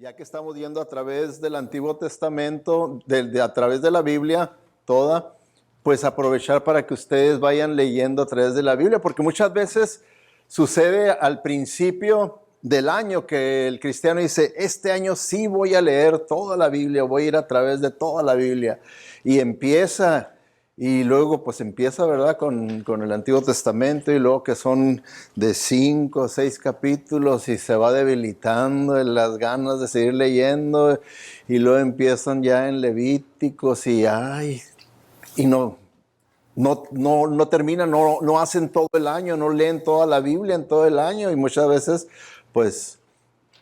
Ya que estamos yendo a través del Antiguo Testamento, a través de la Biblia toda, pues aprovechar para que ustedes vayan leyendo a través de la Biblia, porque muchas veces sucede al principio del año que el cristiano dice, este año sí voy a leer toda la Biblia, voy a ir a través de toda la Biblia, y empieza. Y luego pues empieza, ¿verdad? Con el Antiguo Testamento y luego que son de 5 o 6 capítulos y se va debilitando en las ganas de seguir leyendo y luego empiezan ya en Levíticos y no terminan, no hacen todo el año, no leen toda la Biblia en todo el año y muchas veces pues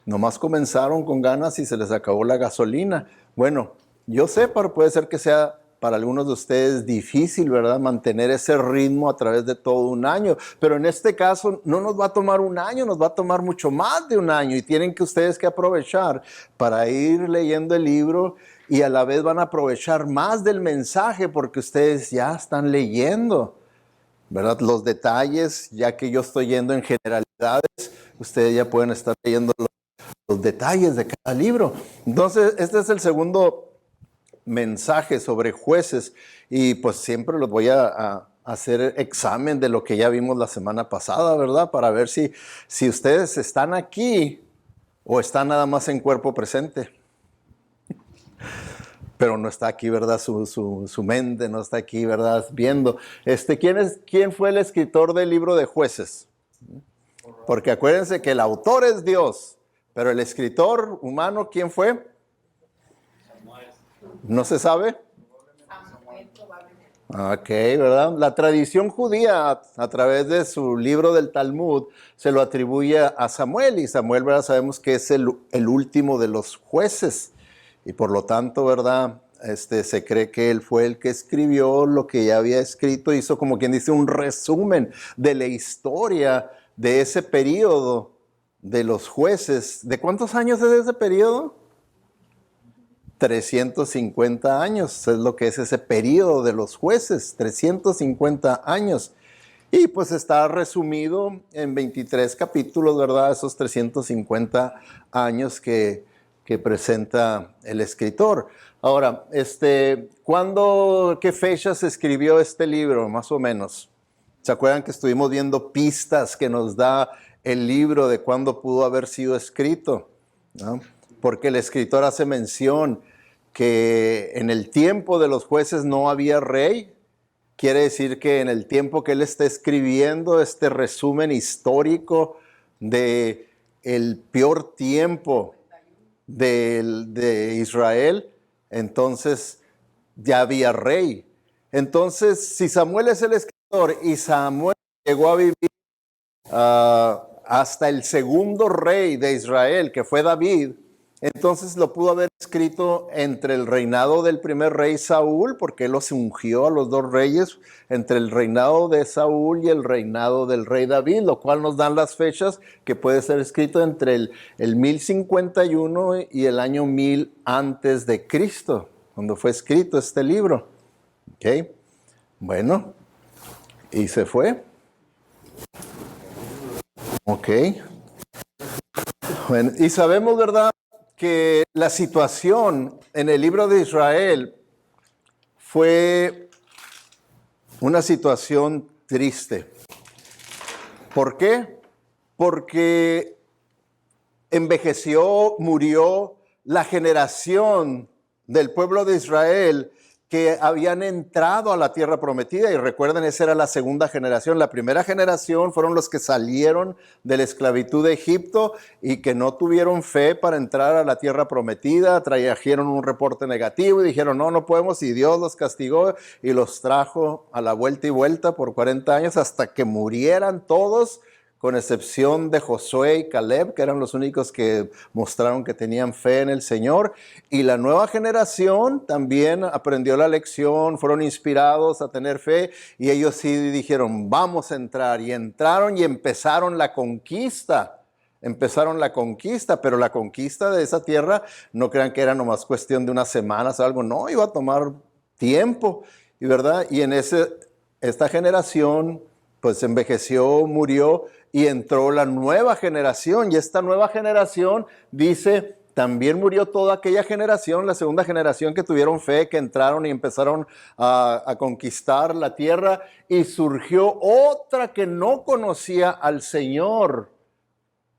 nomás comenzaron con ganas y se les acabó la gasolina. Bueno, yo sé, pero puede ser que sea para algunos de ustedes difícil, ¿verdad? Mantener ese ritmo a través de todo un año. Pero en este caso no nos va a tomar un año, nos va a tomar mucho más de un año y tienen que ustedes que aprovechar para ir leyendo el libro y a la vez van a aprovechar más del mensaje porque ustedes ya están leyendo, ¿verdad? Los detalles, ya que yo estoy yendo en generalidades, ustedes ya pueden estar leyendo los detalles de cada libro. Entonces, este es el segundo mensaje sobre jueces y pues siempre los voy a hacer examen de lo que ya vimos la semana pasada, ¿verdad? Para ver si ustedes están aquí o están nada más en cuerpo presente. Pero no está aquí, ¿verdad? Su mente no está aquí, ¿verdad? Viendo. ¿Quién fue el escritor del libro de Jueces? Porque acuérdense que el autor es Dios, pero el escritor humano, ¿quién fue? ¿No se sabe? Ok, ¿verdad? La tradición judía a través de su libro del Talmud se lo atribuye a Samuel y Samuel, ¿verdad? Sabemos que es el último de los jueces y por lo tanto, ¿verdad? Se cree que él fue el que escribió lo que ya había escrito, hizo como quien dice un resumen de la historia de ese periodo de los jueces. ¿De cuántos años es ese periodo? 350 años, es lo que es ese periodo de los jueces, 350 años. Y pues está resumido en 23 capítulos, ¿verdad? Esos 350 años que presenta el escritor. Ahora, ¿qué fecha se escribió este libro, más o menos? ¿Se acuerdan que estuvimos viendo pistas que nos da el libro de cuándo pudo haber sido escrito, ¿no? Porque el escritor hace mención que en el tiempo de los jueces no había rey. Quiere decir que en el tiempo que él está escribiendo este resumen histórico de el peor tiempo de Israel, entonces ya había rey. Entonces, si Samuel es el escritor y Samuel llegó a vivir hasta el segundo rey de Israel, que fue David, entonces lo pudo haber escrito entre el reinado del primer rey Saúl, porque él los ungió a los dos reyes, entre el reinado de Saúl y el reinado del rey David, lo cual nos dan las fechas que puede ser escrito entre el 1051 y el año 1000 antes de Cristo, cuando fue escrito este libro. ¿Ok? Bueno, y se fue. Ok. Bueno, y sabemos, ¿verdad?, que la situación en el libro de Israel fue una situación triste. ¿Por qué? Porque envejeció, murió la generación del pueblo de Israel que habían entrado a la tierra prometida. Y recuerden, esa era la segunda generación. La primera generación fueron los que salieron de la esclavitud de Egipto y que no tuvieron fe para entrar a la tierra prometida. Trajeron un reporte negativo y dijeron, no podemos. Y Dios los castigó y los trajo a la vuelta y vuelta por 40 años hasta que murieran todos, con excepción de Josué y Caleb, que eran los únicos que mostraron que tenían fe en el Señor. Y la nueva generación también aprendió la lección, fueron inspirados a tener fe, y ellos sí dijeron, vamos a entrar. Y entraron y empezaron la conquista. Pero la conquista de esa tierra, no crean que era nomás cuestión de unas semanas o algo, no, iba a tomar tiempo, y ¿verdad? Y en esta generación pues envejeció, murió, y entró la nueva generación. Y esta nueva generación dice también murió toda aquella generación, la segunda generación que tuvieron fe, que entraron y empezaron a conquistar la tierra, y surgió otra que no conocía al Señor,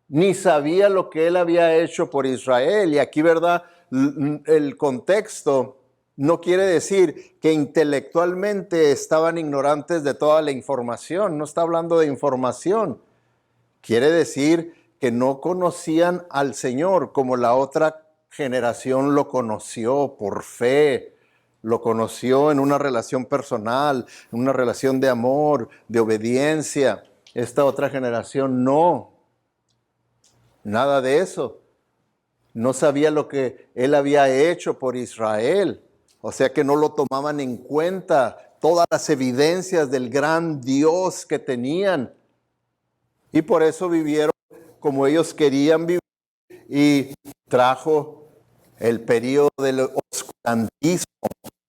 ni sabía lo que Él había hecho por Israel. Y aquí, ¿verdad? El contexto no quiere decir que intelectualmente estaban ignorantes de toda la información, no está hablando de información. Quiere decir que no conocían al Señor como la otra generación lo conoció por fe, lo conoció en una relación personal, en una relación de amor, de obediencia. Esta otra generación no, nada de eso. No sabía lo que Él había hecho por Israel. O sea que no lo tomaban en cuenta todas las evidencias del gran Dios que tenían. Y por eso vivieron como ellos querían vivir, y trajo el periodo del oscurantismo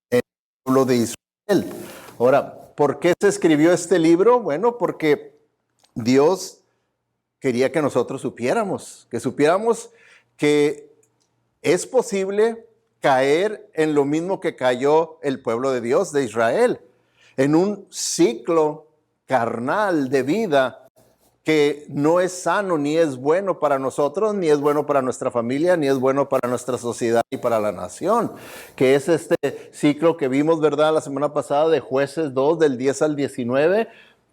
en el pueblo de Israel. Ahora, ¿por qué se escribió este libro? Bueno, porque Dios quería que nosotros supiéramos que es posible caer en lo mismo que cayó el pueblo de Dios, de Israel, en un ciclo carnal de vida que no es sano, ni es bueno para nosotros, ni es bueno para nuestra familia, ni es bueno para nuestra sociedad y para la nación, que es este ciclo que vimos, ¿verdad?, la semana pasada, de Jueces 2, del 10 al 19,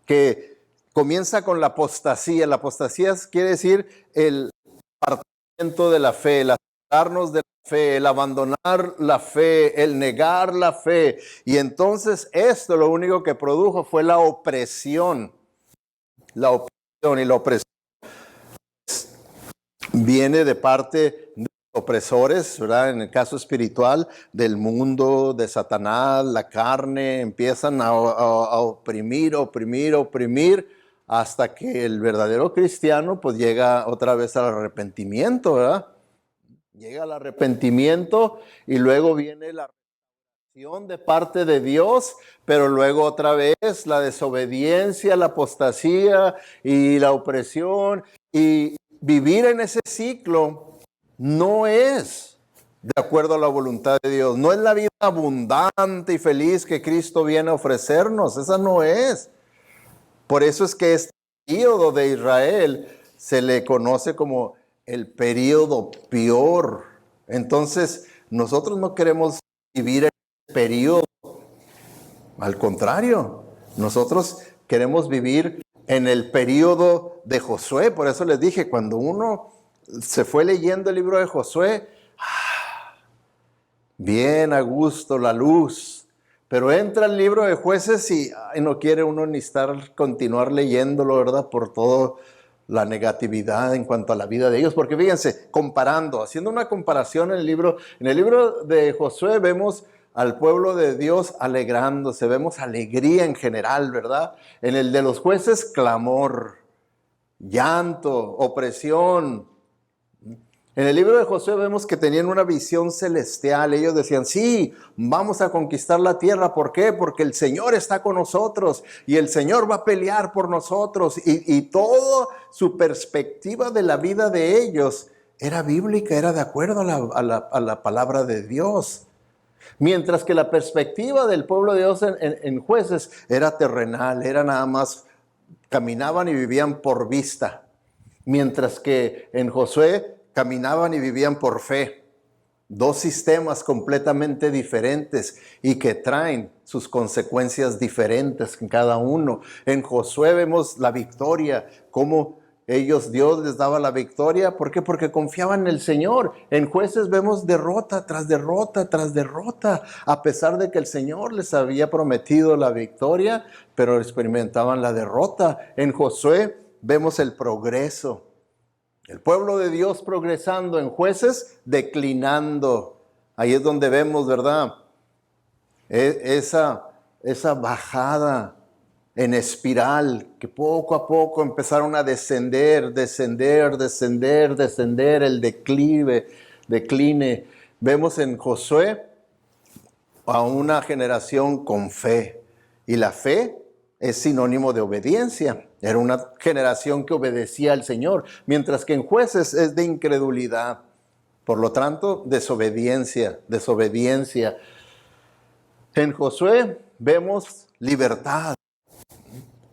que comienza con la apostasía. La apostasía quiere decir el apartamiento de la fe, el apartarnos de la fe, el abandonar la fe, el negar la fe. Y entonces esto lo único que produjo fue la opresión. La opresión, y la opresión viene de parte de opresores, ¿verdad? En el caso espiritual, del mundo, de Satanás, la carne, empiezan a oprimir, hasta que el verdadero cristiano pues llega otra vez al arrepentimiento, ¿verdad? Llega al arrepentimiento y luego viene la de parte de Dios, pero luego otra vez la desobediencia, la apostasía y la opresión, y vivir en ese ciclo no es de acuerdo a la voluntad de Dios, no es la vida abundante y feliz que Cristo viene a ofrecernos, esa no es. Por eso es que este periodo de Israel se le conoce como el periodo peor. Entonces, nosotros no queremos vivir en periodo. Al contrario, nosotros queremos vivir en el periodo de Josué. Por eso les dije, cuando uno se fue leyendo el libro de Josué, bien a gusto, la luz. Pero entra el libro de Jueces y no quiere uno ni continuar leyéndolo, ¿verdad? Por toda la negatividad en cuanto a la vida de ellos. Porque fíjense, haciendo una comparación en el libro de Josué vemos al pueblo de Dios alegrándose, vemos alegría en general, ¿verdad? En el de los jueces, clamor, llanto, opresión. En el libro de Josué vemos que tenían una visión celestial. Ellos decían, sí, vamos a conquistar la tierra. ¿Por qué? Porque el Señor está con nosotros y el Señor va a pelear por nosotros. Y toda su perspectiva de la vida de ellos era bíblica, era de acuerdo a la palabra de Dios. Mientras que la perspectiva del pueblo de Dios en Jueces era terrenal, era nada más, caminaban y vivían por vista. Mientras que en Josué caminaban y vivían por fe. Dos sistemas completamente diferentes y que traen sus consecuencias diferentes en cada uno. En Josué vemos la victoria, cómo Dios les daba la victoria. ¿Por qué? Porque confiaban en el Señor. En Jueces vemos derrota tras derrota tras derrota, a pesar de que el Señor les había prometido la victoria, pero experimentaban la derrota. En Josué vemos el progreso. El pueblo de Dios progresando, en Jueces declinando. Ahí es donde vemos, ¿verdad? Esa bajada en espiral, que poco a poco empezaron a descender, el decline. Vemos en Josué a una generación con fe, y la fe es sinónimo de obediencia. Era una generación que obedecía al Señor, mientras que en Jueces es de incredulidad. Por lo tanto, desobediencia. En Josué vemos libertad,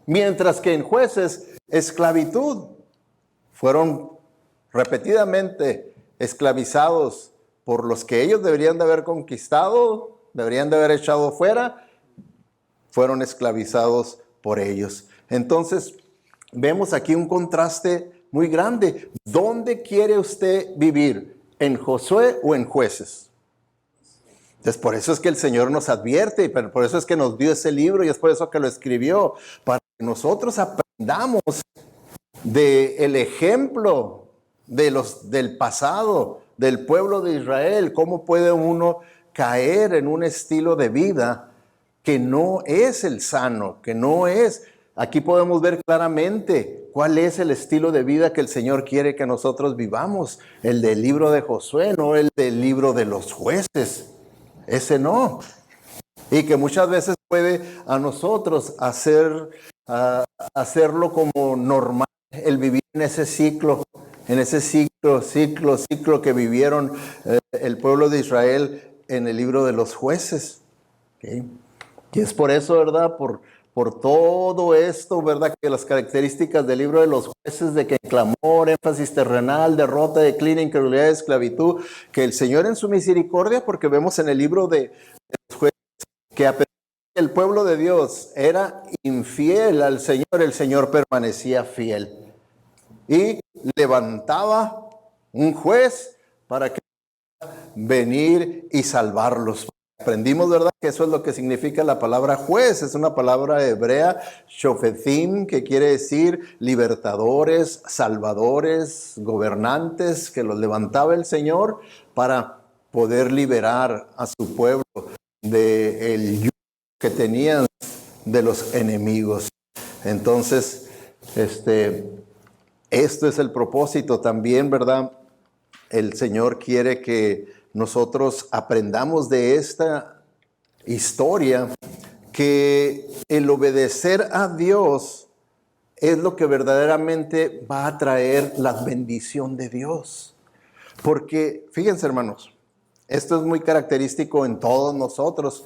mientras que en Jueces, esclavitud. Fueron repetidamente esclavizados por los que ellos deberían de haber conquistado, deberían de haber echado fuera, fueron esclavizados por ellos. Entonces, vemos aquí un contraste muy grande. ¿Dónde quiere usted vivir? ¿En Josué o en Jueces? Entonces, por eso es que el Señor nos advierte, y por eso es que nos dio ese libro, y es por eso que lo escribió, para que nosotros aprendamos del ejemplo del pasado, del pueblo de Israel. ¿Cómo puede uno caer en un estilo de vida que no es el sano, que no es? Aquí podemos ver claramente cuál es el estilo de vida que el Señor quiere que nosotros vivamos. El del libro de Josué, no el del libro de los Jueces. Ese no. Y que muchas veces puede a nosotros hacerlo como normal, el vivir en ese ciclo que vivieron el pueblo de Israel en el libro de los Jueces. ¿Okay? Y es por eso, ¿verdad? Por todo esto, ¿verdad? Que las características del libro de los Jueces, de que clamor, énfasis terrenal, derrota, declina, incredulidad, esclavitud, que el Señor en su misericordia, porque vemos en el libro de los Jueces que a pesar de que el pueblo de Dios era infiel al Señor, el Señor permanecía fiel. Y levantaba un juez para que venir y salvarlos. Aprendimos, ¿verdad?, que eso es lo que significa la palabra juez. Es una palabra hebrea, shofetim, que quiere decir libertadores, salvadores, gobernantes, que los levantaba el Señor para poder liberar a su pueblo del yugo que tenían de los enemigos. Entonces, esto es el propósito también, ¿verdad? El Señor quiere que nosotros aprendamos de esta historia que el obedecer a Dios es lo que verdaderamente va a traer la bendición de Dios. Porque, fíjense, hermanos, esto es muy característico en todos nosotros,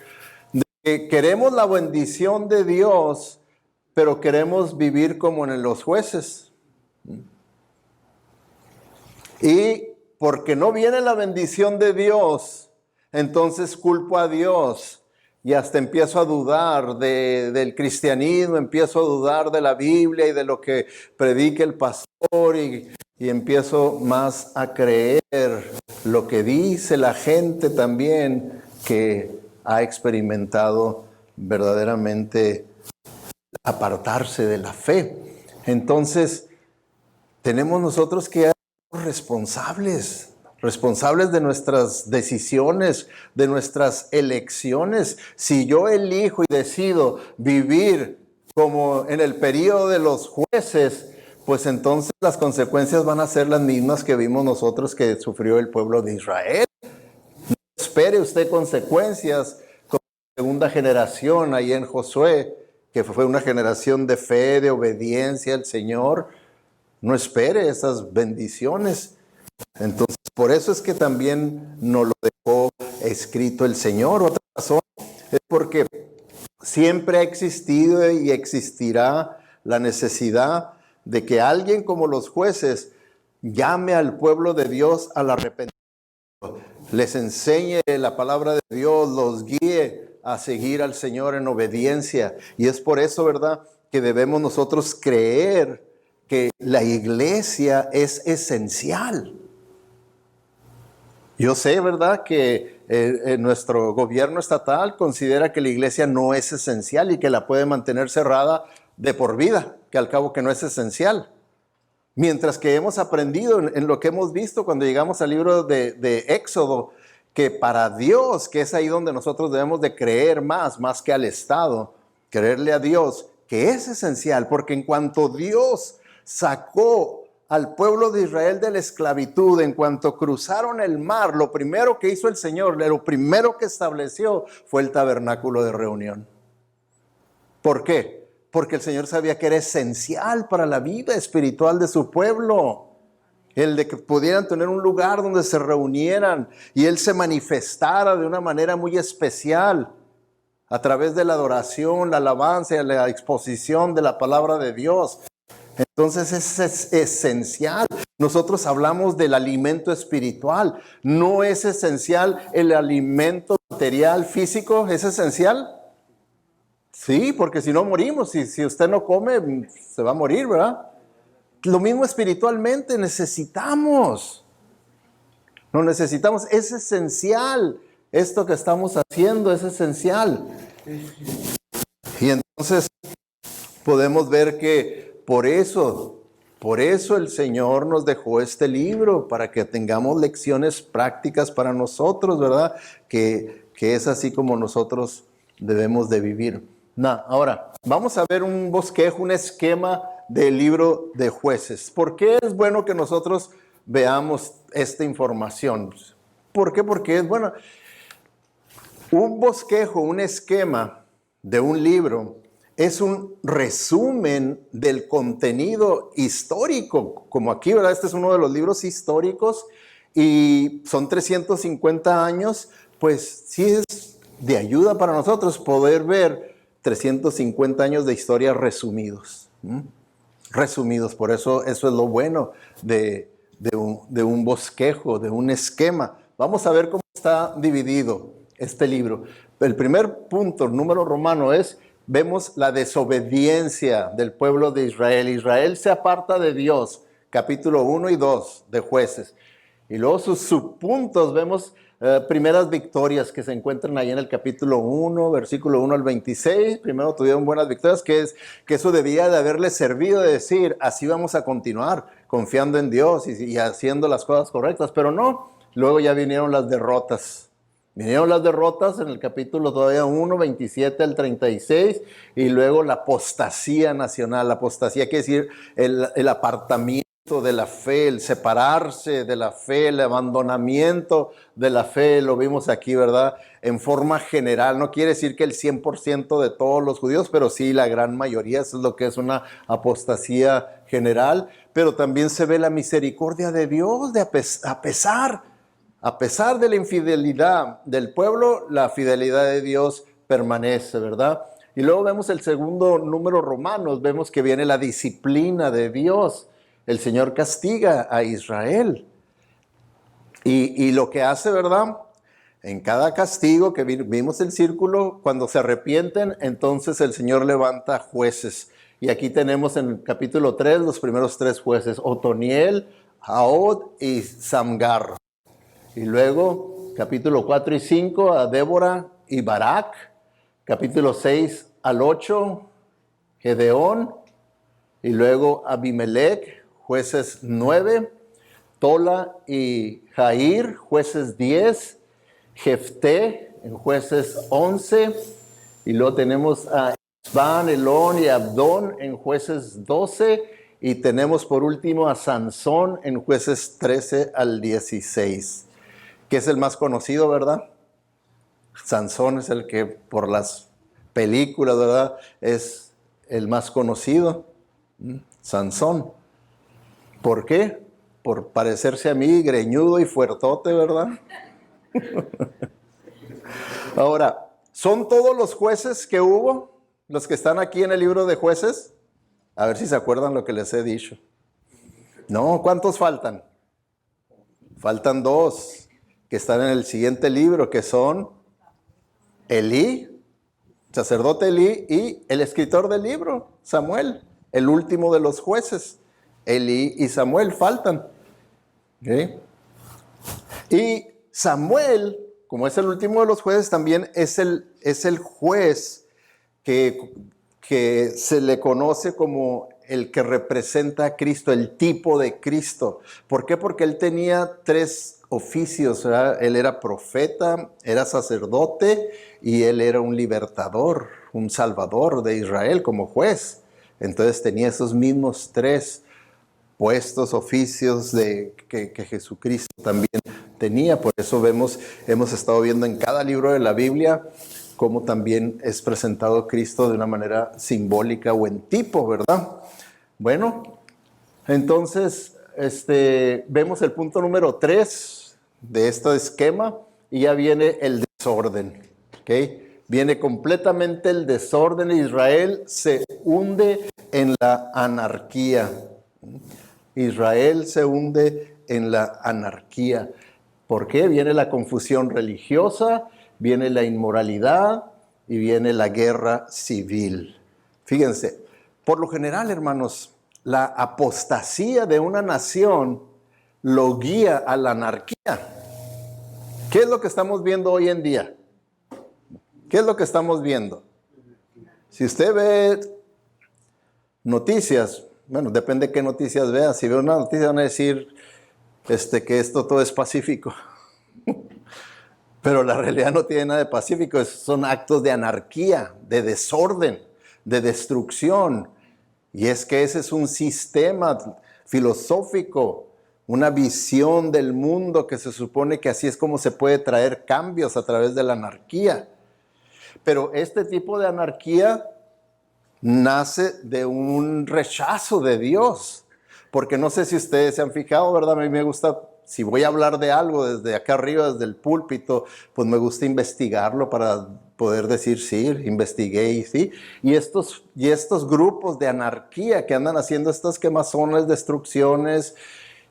de que queremos la bendición de Dios, pero queremos vivir como en los jueces. Y porque no viene la bendición de Dios, entonces culpo a Dios y hasta empiezo a dudar del cristianismo, empiezo a dudar de la Biblia y de lo que predica el pastor y empiezo más a creer lo que dice la gente también que ha experimentado verdaderamente apartarse de la fe. Entonces, tenemos nosotros que ser responsables de nuestras decisiones, de nuestras elecciones. Si yo elijo y decido vivir como en el periodo de los jueces, pues entonces las consecuencias van a ser las mismas que vimos nosotros que sufrió el pueblo de Israel. No espere usted consecuencias como la segunda generación ahí en Josué, que fue una generación de fe, de obediencia al Señor. No espere esas bendiciones. Entonces, por eso es que también nos lo dejó escrito el Señor. Otra razón es porque siempre ha existido y existirá la necesidad de que alguien como los jueces llame al pueblo de Dios al arrepentimiento, les enseñe la palabra de Dios, los guíe a seguir al Señor en obediencia. Y es por eso, ¿verdad?, que debemos nosotros creer que la iglesia es esencial. Yo sé, ¿verdad?, que nuestro gobierno estatal considera que la iglesia no es esencial y que la puede mantener cerrada de por vida, que al cabo que no es esencial. Mientras que hemos aprendido en lo que hemos visto cuando llegamos al libro de Éxodo, que para Dios, que es ahí donde nosotros debemos de creer más que al Estado, creerle a Dios, que es esencial, porque en cuanto Dios sacó al pueblo de Israel de la esclavitud, en cuanto cruzaron el mar, lo primero que hizo el Señor, lo primero que estableció fue el tabernáculo de reunión. ¿Por qué? Porque el Señor sabía que era esencial para la vida espiritual de su pueblo. el de que pudieran tener un lugar donde se reunieran y Él se manifestara de una manera muy especial a través de la adoración, la alabanza y la exposición de la palabra de Dios. Entonces es esencial. Nosotros hablamos del alimento espiritual. ¿No es esencial el alimento material, físico? ¿Es esencial? Sí, porque si no morimos. Si usted no come, se va a morir, ¿verdad? Lo mismo espiritualmente, necesitamos. Lo necesitamos, es esencial. Esto que estamos haciendo es esencial. Y entonces podemos ver que por eso el Señor nos dejó este libro, para que tengamos lecciones prácticas para nosotros, ¿verdad? Que es así como nosotros debemos de vivir. Ahora, vamos a ver un bosquejo, un esquema del libro de Jueces. ¿Por qué es bueno que nosotros veamos esta información? ¿Por qué? Porque es bueno. Un bosquejo, un esquema de un libro es un resumen del contenido histórico, como aquí, ¿verdad? Este es uno de los libros históricos y son 350 años, pues sí es de ayuda para nosotros poder ver 350 años de historia resumidos. Resumidos, por eso es lo bueno de un bosquejo, de un esquema. Vamos a ver cómo está dividido este libro. El primer punto, el número romano vemos la desobediencia del pueblo de Israel. Israel se aparta de Dios, capítulo 1 y 2 de Jueces. Y luego sus subpuntos, vemos primeras victorias que se encuentran ahí en el capítulo 1, versículo 1 al 26. Primero tuvieron buenas victorias, que eso debía de haberles servido de decir, así vamos a continuar, confiando en Dios y haciendo las cosas correctas. Pero no, luego ya vinieron las derrotas. Vinieron las derrotas en el capítulo todavía 1, 27 al 36, y luego la apostasía nacional. La apostasía quiere decir el apartamiento de la fe, el separarse de la fe, el abandonamiento de la fe. Lo vimos aquí, ¿verdad? En forma general. No quiere decir que el 100% de todos los judíos, pero sí la gran mayoría. Eso es lo que es una apostasía general. Pero también se ve la misericordia de Dios, a pesar de la infidelidad del pueblo, la fidelidad de Dios permanece, ¿verdad? Y luego vemos el segundo número romano, vemos que viene la disciplina de Dios. El Señor castiga a Israel. Y lo que hace, ¿verdad? En cada castigo que vimos el círculo, cuando se arrepienten, entonces el Señor levanta jueces. Y aquí tenemos en el capítulo 3 los primeros 3 jueces, Otoniel, Ahod y Samgar. Y luego, capítulo 4 y 5, a Débora y Barak. Capítulo 6 al 8, Gedeón. Y luego Abimelech, jueces 9. Tola y Jair, jueces 10. Jefté, en jueces 11. Y luego tenemos a Isbán, Elón y Abdón, en jueces 12. Y tenemos por último a Sansón, en jueces 13 al 16. Que es el más conocido, ¿verdad? Sansón es el que por las películas, ¿verdad? Es el más conocido. Sansón. ¿Por qué? Por parecerse a mí, greñudo y fuertote, ¿verdad? Ahora, ¿son todos los jueces que hubo? Los que están aquí en el libro de Jueces. A ver si se acuerdan lo que les he dicho. No, ¿cuántos faltan? Faltan 2. Que están en el siguiente libro, que son Elí, sacerdote Elí, y el escritor del libro, Samuel, el último de los jueces. Elí y Samuel faltan. ¿Okay? Y Samuel, como es el último de los jueces, también es el juez que se le conoce como el que representa a Cristo, el tipo de Cristo. ¿Por qué? Porque él tenía 3 oficios, ¿verdad? Él era profeta, era sacerdote y él era un libertador, un salvador de Israel como juez. Entonces tenía esos mismos 3 puestos, oficios que Jesucristo también tenía. Por eso hemos estado viendo en cada libro de la Biblia cómo también es presentado Cristo de una manera simbólica o en tipo, ¿verdad? Bueno, entonces vemos el punto número 3 de este esquema y ya viene el desorden. ¿Okay? Viene completamente el desorden. Israel se hunde en la anarquía. Israel se hunde en la anarquía. ¿Por qué? Viene la confusión religiosa, viene la inmoralidad y viene la guerra civil. Fíjense, por lo general, hermanos, la apostasía de una nación lo guía a la anarquía. ¿Qué es lo que estamos viendo hoy en día? ¿Qué es lo que estamos viendo? Si usted ve noticias, bueno, depende de qué noticias vea. Si ve una noticia van a decir que esto todo es pacífico. Pero la realidad no tiene nada de pacífico, son actos de anarquía, de desorden, de destrucción. Y es que ese es un sistema filosófico, una visión del mundo que se supone que así es como se puede traer cambios a través de la anarquía. Pero este tipo de anarquía nace de un rechazo de Dios. Porque no sé si ustedes se han fijado, ¿verdad? A mí me gusta, si voy a hablar de algo desde acá arriba, desde el púlpito, pues me gusta investigarlo para poder decir, sí, investigué y sí. Y estos grupos de anarquía que andan haciendo estas quemazones, destrucciones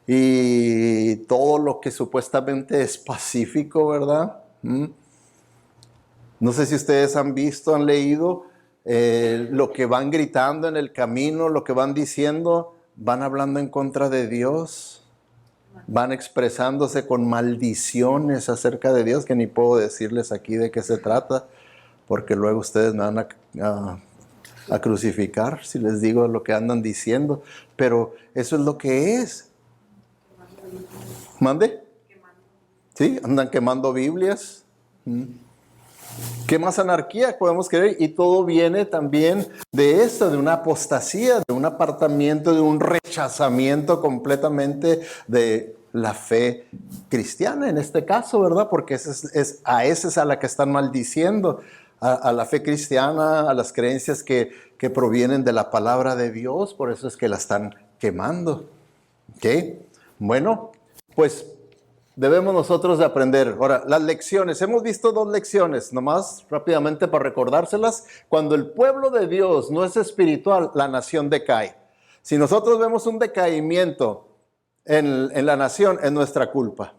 y todo lo que supuestamente es pacífico, ¿verdad? No sé si ustedes han visto, han leído lo que van gritando en el camino, lo que van diciendo, van hablando en contra de Dios, van expresándose con maldiciones acerca de Dios, que ni puedo decirles aquí de qué se trata, porque luego ustedes me van a crucificar si les digo lo que andan diciendo, pero eso es lo que es. ¿Mande? Sí, andan quemando Biblias. ¿Qué más anarquía podemos creer? Y todo viene también de esto, de una apostasía, de un apartamiento, de un rechazamiento completamente de la fe cristiana en este caso, ¿verdad? Porque a esa es a la que están maldiciendo, a la fe cristiana, a las creencias que provienen de la palabra de Dios, por eso es que la están quemando. ¿Ok? Bueno, pues debemos nosotros de aprender. Ahora, las lecciones. Hemos visto 2 lecciones, nomás rápidamente para recordárselas. Cuando el pueblo de Dios no es espiritual, la nación decae. Si nosotros vemos un decaimiento en la nación, es nuestra culpa.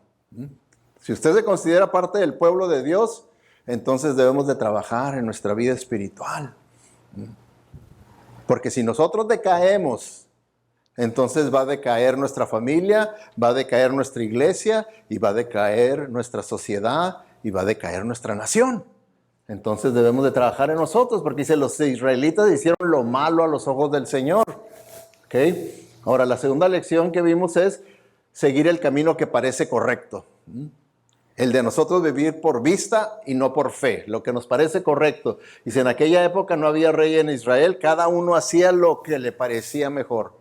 Si usted se considera parte del pueblo de Dios, entonces debemos de trabajar en nuestra vida espiritual. Porque si nosotros decaemos, entonces va a decaer nuestra familia, va a decaer nuestra iglesia y va a decaer nuestra sociedad y va a decaer nuestra nación. Entonces debemos de trabajar en nosotros porque dice, los israelitas hicieron lo malo a los ojos del Señor. ¿Okay? Ahora, la segunda lección que vimos es seguir el camino que parece correcto. El de nosotros vivir por vista y no por fe, lo que nos parece correcto. Y si en aquella época no había rey en Israel, cada uno hacía lo que le parecía mejor.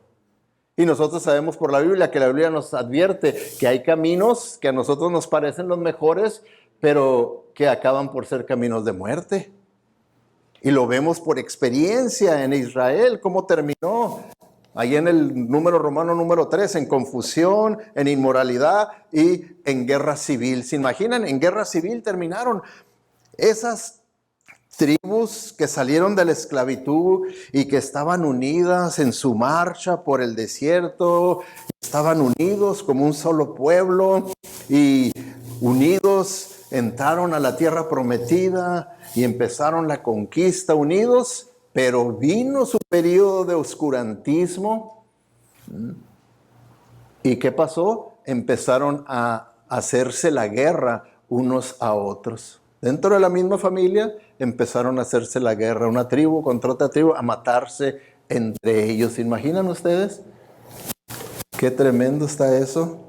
Y nosotros sabemos por la Biblia que la Biblia nos advierte que hay caminos que a nosotros nos parecen los mejores, pero que acaban por ser caminos de muerte. Y lo vemos por experiencia en Israel, cómo terminó. Ahí en el Romano número 3, en confusión, en inmoralidad y en guerra civil. ¿Se imaginan? En guerra civil terminaron esas tribus que salieron de la esclavitud y que estaban unidas en su marcha por el desierto, estaban unidos como un solo pueblo y unidos entraron a la tierra prometida y empezaron la conquista unidos, pero vino su periodo de oscurantismo. ¿Y qué pasó? Empezaron a hacerse la guerra unos a otros. Dentro de la misma familia empezaron a hacerse la guerra, una tribu contra otra tribu, a matarse entre ellos. ¿Se imaginan ustedes? Qué tremendo está eso.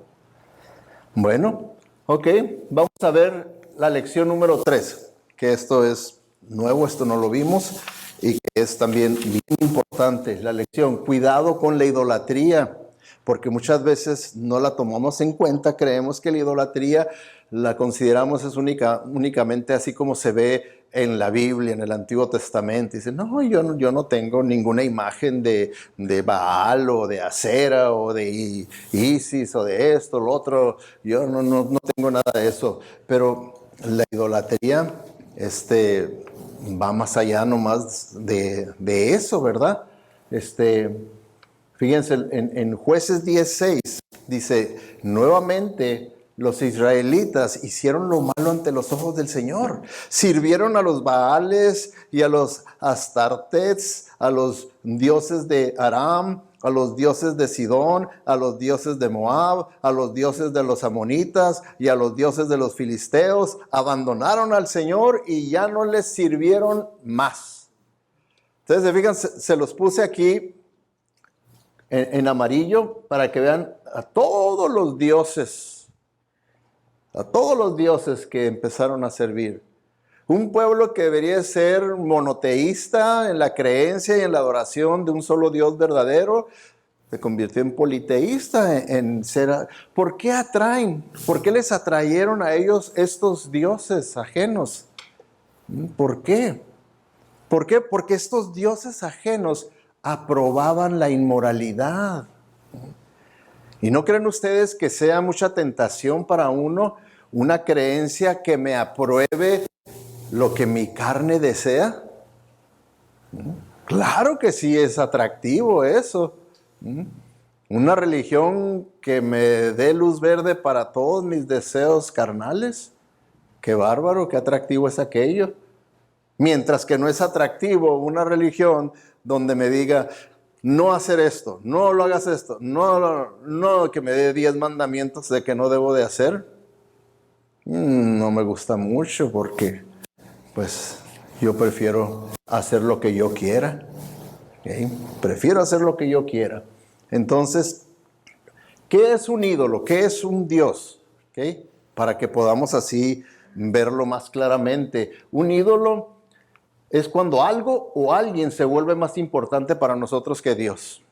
Bueno, ok, vamos a ver la lección número 3, que esto es nuevo, esto no lo vimos, y que es también bien importante. La lección, cuidado con la idolatría, porque muchas veces no la tomamos en cuenta, creemos que la idolatría la consideramos es únicamente así como se ve en la Biblia, en el Antiguo Testamento, y dicen, no, yo no tengo ninguna imagen de Baal o de Acera o de Isis o de esto, lo otro, yo no tengo nada de eso. Pero la idolatría va más allá nomás de eso, ¿verdad? Fíjense, en Jueces 16 dice, nuevamente los israelitas hicieron lo malo ante los ojos del Señor. Sirvieron a los Baales y a los Astartes, a los dioses de Aram, a los dioses de Sidón, a los dioses de Moab, a los dioses de los amonitas y a los dioses de los filisteos. Abandonaron al Señor y ya no les sirvieron más. Entonces, se fijan, se los puse aquí en amarillo para que vean a todos los dioses que empezaron a servir. Un pueblo que debería ser monoteísta en la creencia y en la adoración de un solo Dios verdadero, se convirtió en politeísta, en ser... ¿Por qué atraen? ¿Por qué les atrayeron a ellos estos dioses ajenos? ¿Por qué? ¿Por qué? Porque estos dioses ajenos aprobaban la inmoralidad. ¿Y no creen ustedes que sea mucha tentación para uno una creencia que me apruebe lo que mi carne desea? Claro que sí es atractivo eso. Una religión que me dé luz verde para todos mis deseos carnales. Qué bárbaro, qué atractivo es aquello. Mientras que no es atractivo una religión donde me diga, no hacer esto, no lo hagas esto, no que me dé 10 mandamientos de que no debo de hacer. No me gusta mucho porque pues yo prefiero hacer lo que yo quiera. ¿Okay? Prefiero hacer lo que yo quiera. Entonces, ¿qué es un ídolo? ¿Qué es un Dios? ¿Okay? Para que podamos así verlo más claramente. Un ídolo es cuando algo o alguien se vuelve más importante para nosotros que Dios.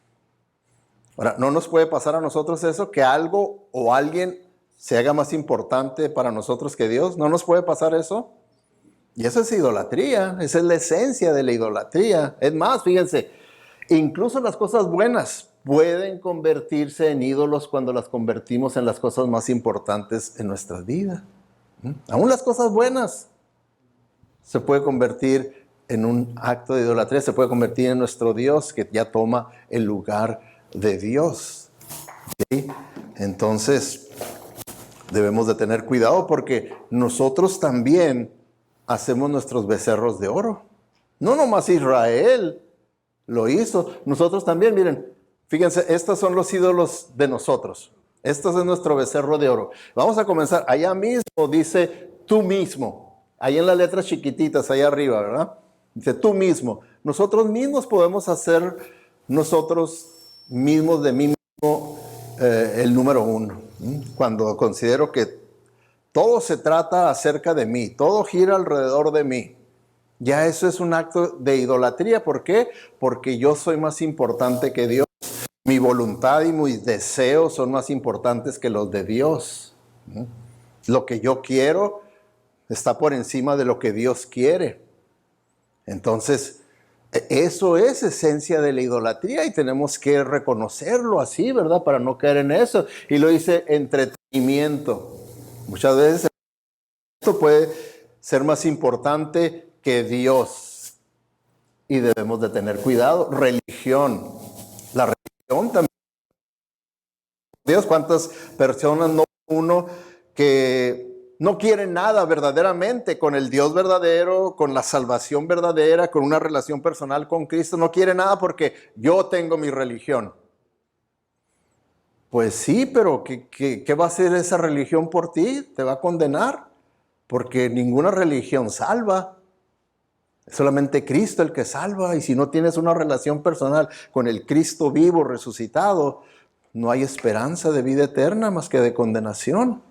Ahora, no nos puede pasar a nosotros eso, que algo o alguien se haga más importante para nosotros que Dios. No nos puede pasar eso. Y eso es idolatría, esa es la esencia de la idolatría. Es más, fíjense, incluso las cosas buenas pueden convertirse en ídolos cuando las convertimos en las cosas más importantes en nuestras vidas. Aún las cosas buenas se puede convertir en un acto de idolatría, se puede convertir en nuestro Dios que ya toma el lugar de Dios. ¿Sí? Entonces, debemos de tener cuidado porque nosotros también hacemos nuestros becerros de oro. No nomás Israel lo hizo, nosotros también, miren, fíjense, estos son los ídolos de nosotros. Este es nuestro becerro de oro. Vamos a comenzar, allá mismo dice tú mismo, ahí en las letras chiquititas, allá arriba, ¿verdad? Dice tú mismo. Nosotros mismos podemos hacer nosotros mismos de mí mismo el número uno. Cuando considero que todo se trata acerca de mí, todo gira alrededor de mí. Ya eso es un acto de idolatría. ¿Por qué? Porque yo soy más importante que Dios. Mi voluntad y mis deseos son más importantes que los de Dios. Lo que yo quiero está por encima de lo que Dios quiere. Entonces, eso es esencia de la idolatría y tenemos que reconocerlo así, ¿verdad? Para no caer en eso. Y lo dice entretenimiento. Muchas veces esto puede ser más importante que Dios y debemos de tener cuidado. Religión. La religión también. Dios, ¿cuántas personas no uno que no quieren nada verdaderamente con el Dios verdadero, con la salvación verdadera, con una relación personal con Cristo? No quiere nada porque yo tengo mi religión. Pues sí, pero ¿qué va a hacer esa religión por ti? ¿Te va a condenar? Porque ninguna religión salva. Es solamente Cristo el que salva. Y si no tienes una relación personal con el Cristo vivo, resucitado, no hay esperanza de vida eterna más que de condenación.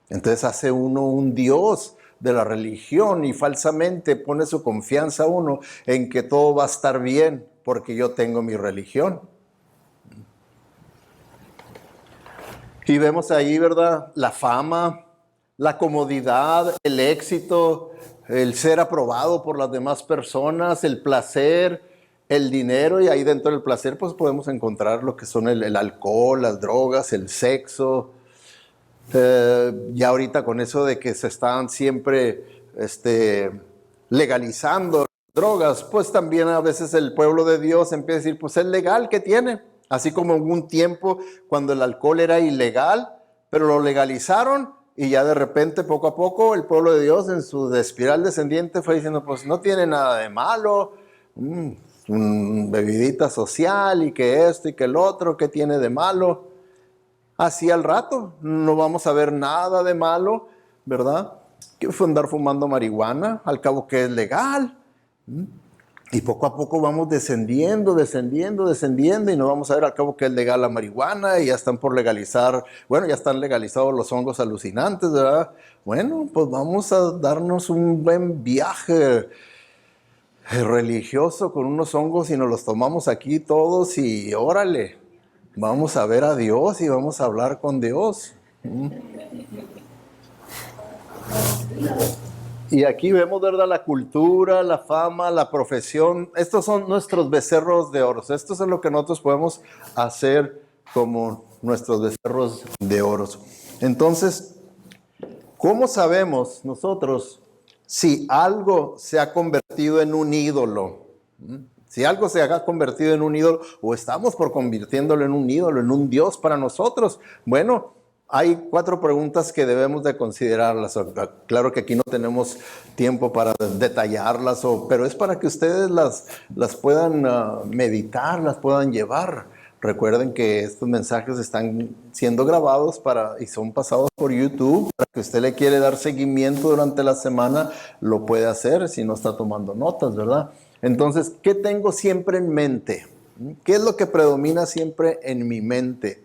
Entonces hace uno un Dios de la religión y falsamente pone su confianza uno en que todo va a estar bien porque yo tengo mi religión. Y vemos ahí, ¿verdad? La fama, la comodidad, el éxito, el ser aprobado por las demás personas, el placer, el dinero, y ahí dentro del placer pues podemos encontrar lo que son el alcohol, las drogas, el sexo. Ya ahorita con eso de que se están siempre legalizando drogas, pues también a veces el pueblo de Dios empieza a decir, pues es legal, ¿qué tiene? Así como hubo un tiempo cuando el alcohol era ilegal, pero lo legalizaron y ya de repente, poco a poco, el pueblo de Dios en su espiral descendiente fue diciendo, pues no tiene nada de malo, bebidita social y que esto y que el otro, ¿qué tiene de malo? Así al rato, no vamos a ver nada de malo, ¿verdad? Que fue andar fumando marihuana, al cabo que es legal. Y poco a poco vamos descendiendo y nos vamos a ver al cabo que es legal la marihuana y ya están por legalizar, bueno, ya están legalizados los hongos alucinantes, ¿verdad? Bueno, pues vamos a darnos un buen viaje religioso con unos hongos y nos los tomamos aquí todos y órale, vamos a ver a Dios y vamos a hablar con Dios. Y aquí vemos, ¿verdad?, la cultura, la fama, la profesión. Estos son nuestros becerros de oro. Esto es lo que nosotros podemos hacer como nuestros becerros de oro. Entonces, ¿cómo sabemos nosotros si algo se ha convertido en un ídolo? Si algo se ha convertido en un ídolo o estamos por convirtiéndolo en un ídolo, en un Dios para nosotros. Bueno, hay 4 preguntas que debemos de considerarlas. Claro que aquí no tenemos tiempo para detallarlas, pero es para que ustedes las puedan meditar, las puedan llevar. Recuerden que estos mensajes están siendo grabados y son pasados por YouTube. Para que usted le quiere dar seguimiento durante la semana, lo puede hacer si no está tomando notas, ¿verdad? Entonces, ¿qué tengo siempre en mente? ¿Qué es lo que predomina siempre en mi mente?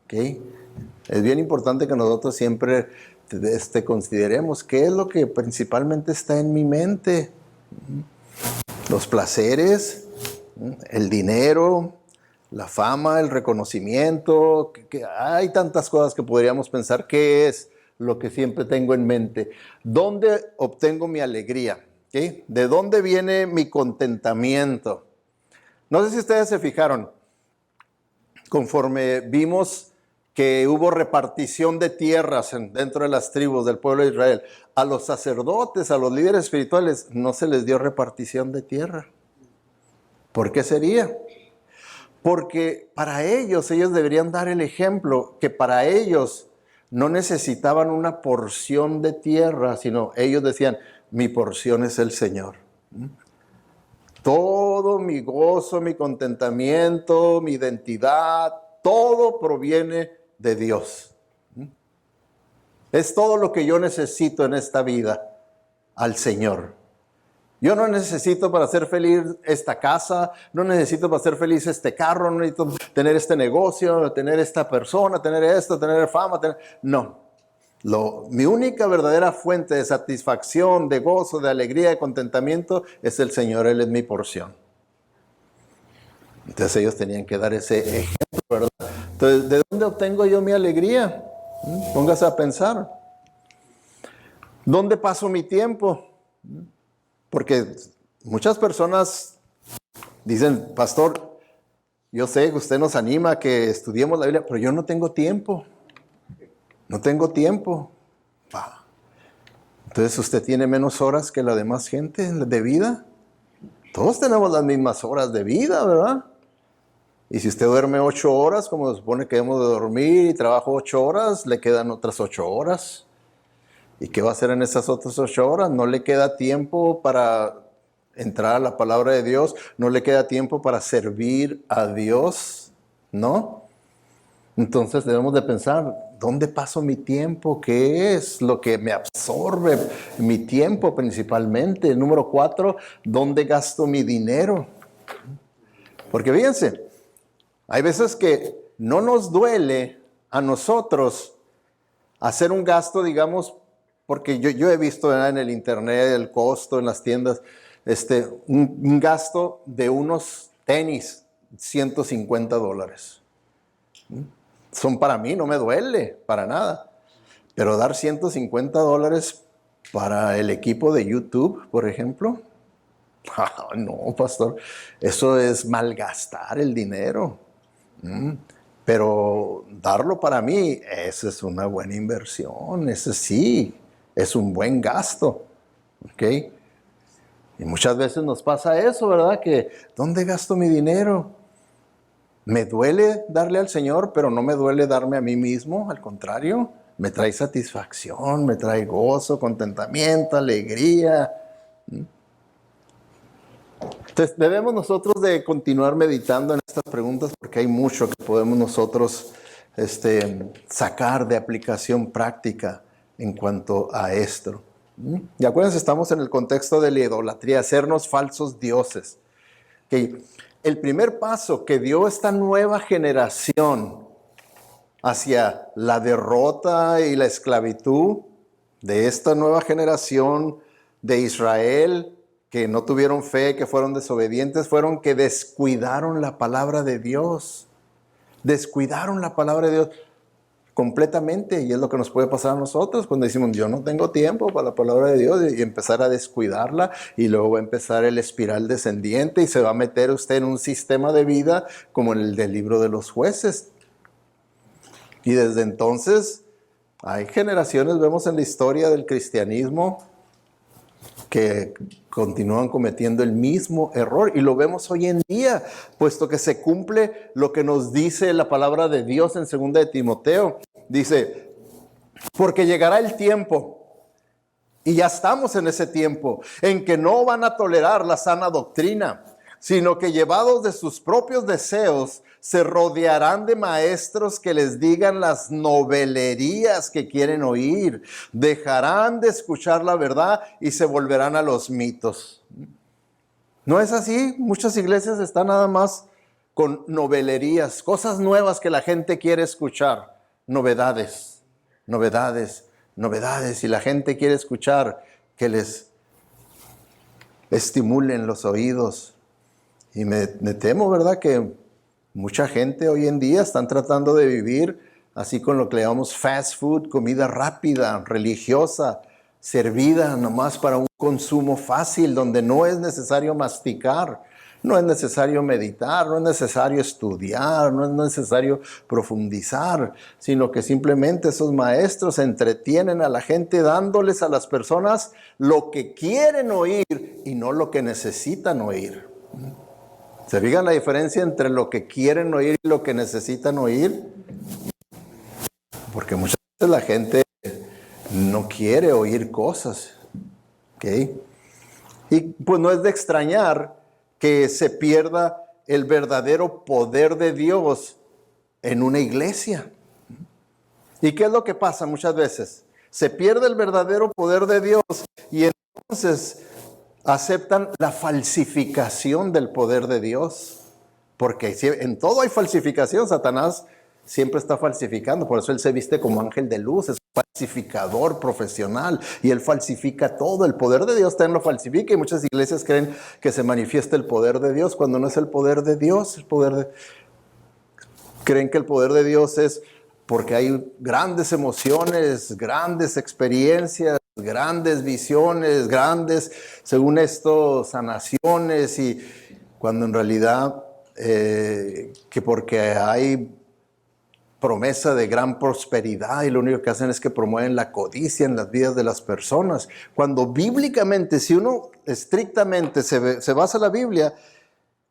¿Okay? Es bien importante que nosotros siempre consideremos qué es lo que principalmente está en mi mente. Los placeres, el dinero, la fama, el reconocimiento. Que hay tantas cosas que podríamos pensar. ¿Qué es lo que siempre tengo en mente? ¿Dónde obtengo mi alegría? ¿Okay? ¿De dónde viene mi contentamiento? No sé si ustedes se fijaron, conforme vimos que hubo repartición de tierras dentro de las tribus del pueblo de Israel, a los sacerdotes, a los líderes espirituales, no se les dio repartición de tierra. ¿Por qué sería? Porque para ellos deberían dar el ejemplo, que para ellos no necesitaban una porción de tierra, sino ellos decían, mi porción es el Señor. Todo mi gozo, mi contentamiento, mi identidad, todo proviene de Dios. Es todo lo que yo necesito en esta vida, al Señor. Yo no necesito para ser feliz esta casa, no necesito para ser feliz este carro, no necesito tener este negocio, tener esta persona, tener esto, tener fama. No. Mi única verdadera fuente de satisfacción, de gozo, de alegría, de contentamiento es el Señor. Él es mi porción. Entonces ellos tenían que dar ese ejemplo, ¿verdad? Entonces, ¿de dónde obtengo yo mi alegría? Póngase a pensar. ¿Dónde paso mi tiempo? Porque muchas personas dicen, pastor, yo sé que usted nos anima a que estudiemos la Biblia, pero yo no tengo tiempo. No tengo tiempo. Entonces usted tiene menos horas que la demás gente de vida. Todos tenemos las mismas horas de vida, ¿verdad? Y si usted duerme 8 horas, como se supone que debemos de dormir, y trabaja 8 horas, le quedan otras 8 horas. ¿Y qué va a hacer en esas otras 8 horas? No le queda tiempo para entrar a la palabra de Dios, no le queda tiempo para servir a Dios, ¿no? Entonces debemos de pensar, ¿dónde paso mi tiempo? ¿Qué es lo que me absorbe mi tiempo principalmente? Número 4, ¿dónde gasto mi dinero? Porque fíjense, hay veces que no nos duele a nosotros hacer un gasto, digamos, porque yo he visto en el internet el costo en las tiendas, un gasto de unos tenis, $150. Son para mí, no me duele para nada. Pero dar $150 para el equipo de YouTube, por ejemplo. Ah, no, pastor, eso es malgastar el dinero. Pero darlo para mí, esa es una buena inversión, ese sí, es un buen gasto. ¿Ok? Y muchas veces nos pasa eso, ¿verdad? Que, ¿dónde gasto mi dinero? Me duele darle al Señor, pero no me duele darme a mí mismo, al contrario, me trae satisfacción, me trae gozo, contentamiento, alegría. Entonces, debemos nosotros de continuar meditando en estas preguntas porque hay mucho que podemos nosotros sacar de aplicación práctica en cuanto a esto. Y acuérdense, estamos en el contexto de la idolatría, hacernos falsos dioses. Que el primer paso que dio esta nueva generación hacia la derrota y la esclavitud de esta nueva generación de Israel, que no tuvieron fe, que fueron desobedientes, fueron que descuidaron la palabra de Dios. Descuidaron la palabra de Dios completamente, y es lo que nos puede pasar a nosotros cuando decimos, yo no tengo tiempo para la palabra de Dios, y empezar a descuidarla, y luego va a empezar el espiral descendiente, y se va a meter usted en un sistema de vida como el del libro de los jueces. Y desde entonces hay generaciones, vemos en la historia del cristianismo, que continúan cometiendo el mismo error, y lo vemos hoy en día, puesto que se cumple lo que nos dice la palabra de Dios en 2 de Timoteo. Dice, porque llegará el tiempo, y ya estamos en ese tiempo, en que no van a tolerar la sana doctrina, sino que llevados de sus propios deseos, se rodearán de maestros que les digan las novelerías que quieren oír. Dejarán de escuchar la verdad y se volverán a los mitos. ¿No es así? Muchas iglesias están nada más con novelerías, cosas nuevas que la gente quiere escuchar. Novedades, novedades, novedades. Y la gente quiere escuchar que les estimulen los oídos. Y me temo, ¿verdad?, que mucha gente hoy en día están tratando de vivir así con lo que le llamamos fast food, comida rápida, religiosa, servida nomás para un consumo fácil, donde no es necesario masticar, no es necesario meditar, no es necesario estudiar, no es necesario profundizar, sino que simplemente esos maestros entretienen a la gente dándoles a las personas lo que quieren oír y no lo que necesitan oír. ¿Se fijan la diferencia entre lo que quieren oír y lo que necesitan oír? Porque muchas veces la gente no quiere oír cosas. ¿Ok? Y pues no es de extrañar que se pierda el verdadero poder de Dios en una iglesia. ¿Y qué es lo que pasa muchas veces? Se pierde el verdadero poder de Dios y entonces aceptan la falsificación del poder de Dios, porque en todo hay falsificación. Satanás siempre está falsificando, por eso él se viste como ángel de luz, es un falsificador profesional, y él falsifica todo. El poder de Dios también lo falsifica, y muchas iglesias creen que se manifiesta el poder de Dios cuando no es el poder de Dios. Creen que el poder de Dios es porque hay grandes emociones, grandes experiencias, grandes visiones, grandes, según esto, sanaciones, y cuando en realidad que porque hay promesa de gran prosperidad y lo único que hacen es que promueven la codicia en las vidas de las personas. Cuando bíblicamente, si uno estrictamente se basa en la Biblia,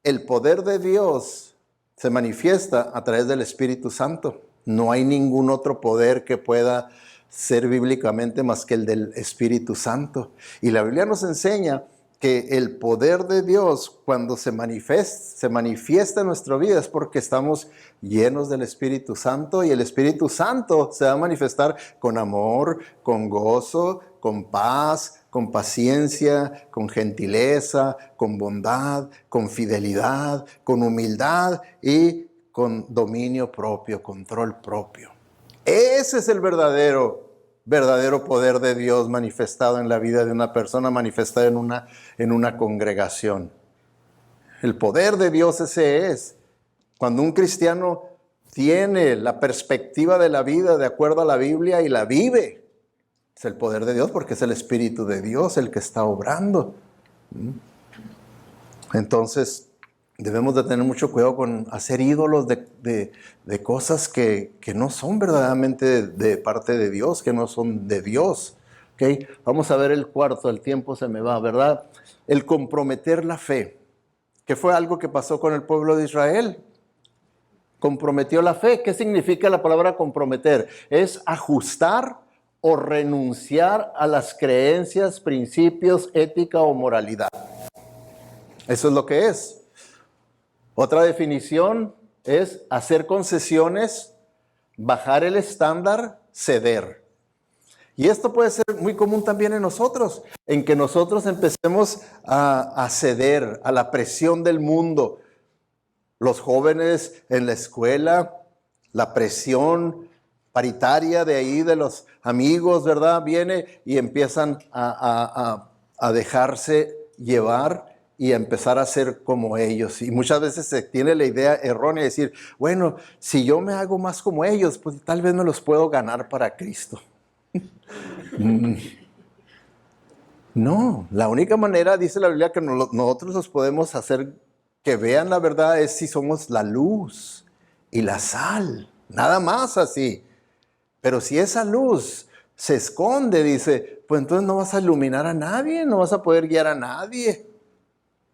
el poder de Dios se manifiesta a través del Espíritu Santo. No hay ningún otro poder que pueda ser bíblicamente más que el del Espíritu Santo. Y la Biblia nos enseña que el poder de Dios, cuando se manifiesta en nuestra vida, es porque estamos llenos del Espíritu Santo, y el Espíritu Santo se va a manifestar con amor, con gozo, con paz, con paciencia, con gentileza, con bondad, con fidelidad, con humildad y con dominio propio, control propio. Ese es el verdadero poder de Dios manifestado en la vida de una persona, manifestado en una congregación. El poder de Dios ese es. Cuando un cristiano tiene la perspectiva de la vida de acuerdo a la Biblia y la vive, Es el poder de Dios porque es el Espíritu de Dios el que está obrando. Entonces, debemos de tener mucho cuidado con hacer ídolos de cosas que no son verdaderamente de parte de Dios, que no son de Dios. ¿Okay? Vamos a ver el cuarto, el tiempo se me va, ¿verdad? El comprometer la fe, que fue algo que pasó con el pueblo de Israel. Comprometió la fe. ¿Qué significa la palabra comprometer? Es ajustar o renunciar a las creencias, principios, ética o moralidad. Eso es lo que es. Otra definición es hacer concesiones, bajar el estándar, ceder. Y esto puede ser muy común también en nosotros, en que nosotros empecemos a ceder a la presión del mundo. Los jóvenes en la escuela, la presión paritaria de ahí de los amigos, ¿verdad? Viene y empiezan a dejarse llevar y a empezar a ser como ellos. Y muchas veces se tiene la idea errónea de decir, bueno, si yo me hago más como ellos, pues tal vez me los puedo ganar para Cristo. No, la única manera, dice la Biblia, que nosotros los podemos hacer que vean la verdad es si somos la luz y la sal, nada más así. Pero si esa luz se esconde, dice, pues entonces no vas a iluminar a nadie, no vas a poder guiar a nadie.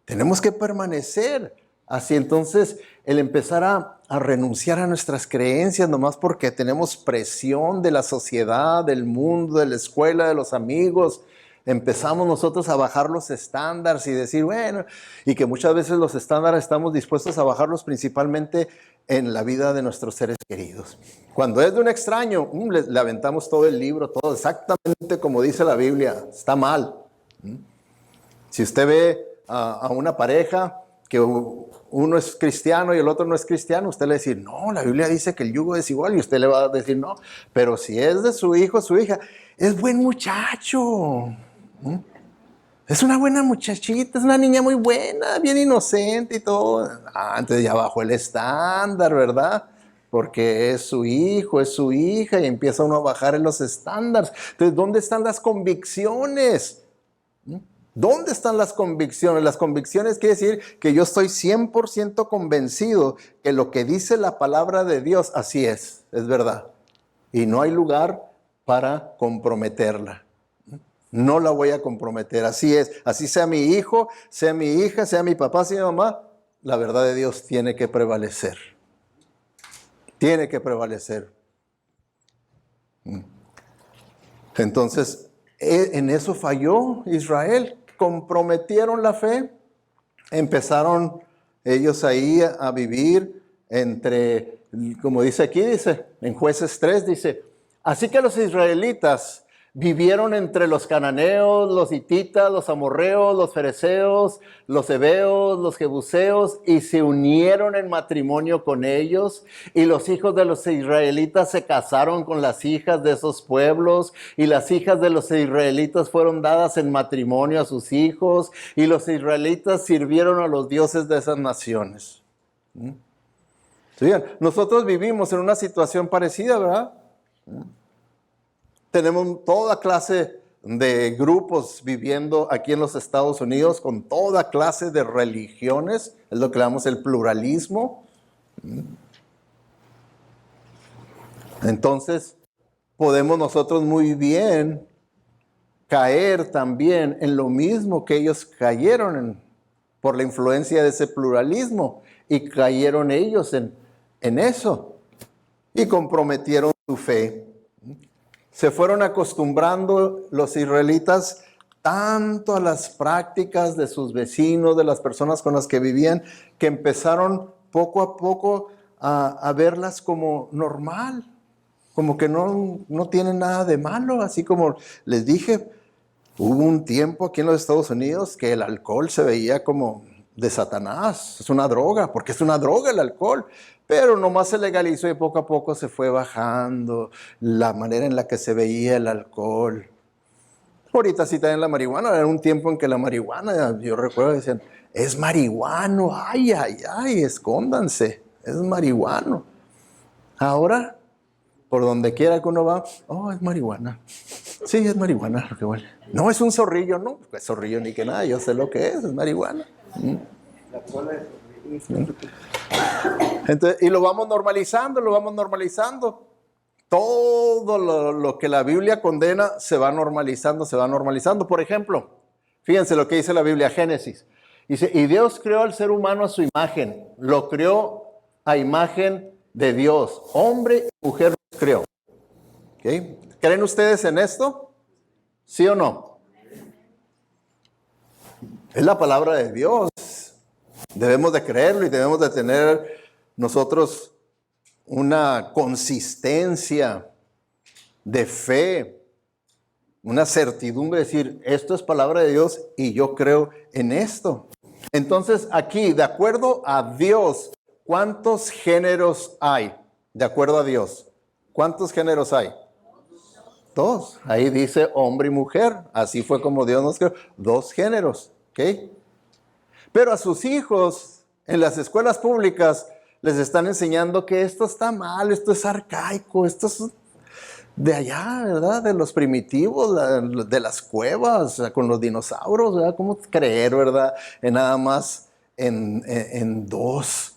Tenemos que permanecer así. Entonces, el empezar a renunciar a nuestras creencias nomás porque tenemos presión de la sociedad, del mundo, de la escuela, de los amigos, empezamos nosotros a bajar los estándares y decir, bueno, y que muchas veces los estándares estamos dispuestos a bajarlos principalmente en la vida de nuestros seres queridos. Cuando es de un extraño, le aventamos todo el libro, todo exactamente como dice la Biblia, está mal. Si usted ve a una pareja que uno es cristiano y el otro no es cristiano, usted le va a decir, no, la Biblia dice que el yugo es igual, y usted le va a decir, no, pero si es de su hijo, su hija, es buen muchacho. Es una buena muchachita, es una niña muy buena, bien inocente y todo. Entonces ya bajó el estándar, ¿verdad? Porque es su hijo, es su hija, y empieza uno a bajar en los estándares. Entonces, ¿dónde están las convicciones? ¿Dónde están las convicciones? Las convicciones quiere decir que yo estoy 100% convencido que lo que dice la palabra de Dios, así es verdad. Y no hay lugar para comprometerla. No la voy a comprometer, así es. Así sea mi hijo, sea mi hija, sea mi papá, sea mi mamá, la verdad de Dios tiene que prevalecer. Tiene que prevalecer. Entonces, en eso falló Israel. Comprometieron la fe, empezaron ellos ahí a vivir entre, como dice aquí, dice, en Jueces 3, dice, así que los israelitas vivieron entre los cananeos, los hititas, los amorreos, los fereceos, los heveos, los jebuseos, y se unieron en matrimonio con ellos. Y los hijos de los israelitas se casaron con las hijas de esos pueblos, y las hijas de los israelitas fueron dadas en matrimonio a sus hijos, y los israelitas sirvieron a los dioses de esas naciones. ¿Sí? Nosotros vivimos en una situación parecida, ¿verdad? Tenemos toda clase de grupos viviendo aquí en los Estados Unidos con toda clase de religiones, es lo que llamamos el pluralismo. Entonces, podemos nosotros muy bien caer también en lo mismo que ellos cayeron por la influencia de ese pluralismo, y cayeron ellos en eso y comprometieron su fe. Se fueron acostumbrando los israelitas tanto a las prácticas de sus vecinos, de las personas con las que vivían, que empezaron poco a poco a verlas como normal, como que no tienen nada de malo. Así como les dije, hubo un tiempo aquí en los Estados Unidos que el alcohol se veía como de Satanás, es una droga, porque es una droga el alcohol. Pero nomás se legalizó y poco a poco se fue bajando la manera en la que se veía el alcohol. Ahorita sí también la marihuana, era un tiempo en que la marihuana, yo recuerdo, decían, es marihuano, ay, escóndanse, es marihuano. Ahora Por donde quiera que uno va, oh, es marihuana. Sí, es marihuana lo que huele. No, es un zorrillo, no, es zorrillo ni que nada, yo sé lo que es marihuana. La cola de zorrillo. Entonces, y lo vamos normalizando, lo vamos normalizando. Todo lo que la Biblia condena se va normalizando, se va normalizando. Por ejemplo, fíjense lo que dice la Biblia, Génesis. Dice, y Dios creó al ser humano a su imagen, lo creó a imagen de Dios, hombre y mujer los creó. ¿Okay? ¿Creen ustedes en esto? ¿Sí o no? Es la palabra de Dios. Debemos de creerlo y debemos de tener nosotros una consistencia de fe, una certidumbre de decir, esto es palabra de Dios y yo creo en esto. Entonces aquí, de acuerdo a Dios, ¿cuántos géneros hay? De acuerdo a Dios, ¿cuántos géneros hay? Dos. Ahí dice hombre y mujer. Así fue como Dios nos creó. Dos géneros. ¿Ok? Pero a sus hijos en las escuelas públicas les están enseñando que esto está mal, esto es arcaico, esto es de allá, ¿verdad? De los primitivos, de las cuevas, o sea, con los dinosaurios, ¿verdad? ¿Cómo creer, verdad? En nada más en dos.